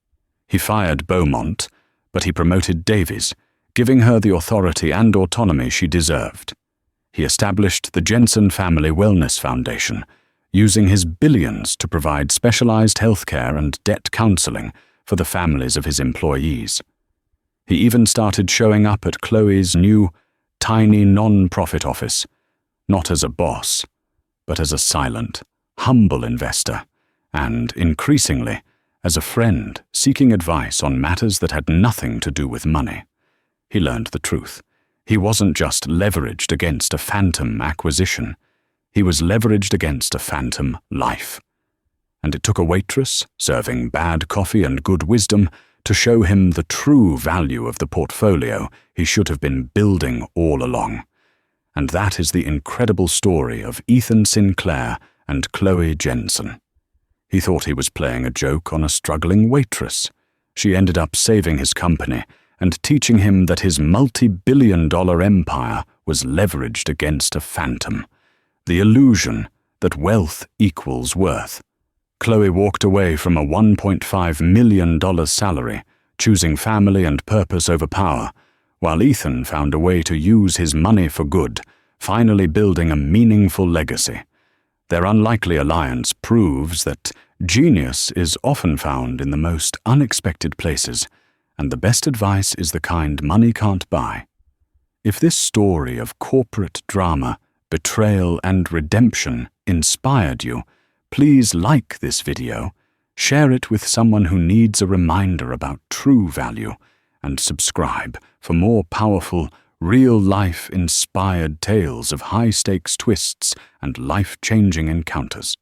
He fired Beaumont, but he promoted Davies, giving her the authority and autonomy she deserved. He established the Jensen Family Wellness Foundation, using his billions to provide specialized healthcare and debt counseling for the families of his employees. He even started showing up at Chloe's new, tiny non-profit office, not as a boss, but as a silent, humble investor, and, increasingly, as a friend seeking advice on matters that had nothing to do with money. He learned the truth. He wasn't just leveraged against a phantom acquisition. He was leveraged against a phantom life. And it took a waitress, serving bad coffee and good wisdom, to show him the true value of the portfolio he should have been building all along. And that is the incredible story of Ethan Sinclair and Chloe Jensen. He thought he was playing a joke on a struggling waitress. She ended up saving his company and teaching him that his multi-billion-dollar empire was leveraged against a phantom, the illusion that wealth equals worth. Chloe walked away from a $1.5 million salary, choosing family and purpose over power, while Ethan found a way to use his money for good, finally building a meaningful legacy. Their unlikely alliance proves that genius is often found in the most unexpected places, and the best advice is the kind money can't buy. If this story of corporate drama, betrayal, and redemption inspired you, please like this video, share it with someone who needs a reminder about true value, and subscribe for more powerful, real-life inspired tales of high-stakes twists and life-changing encounters.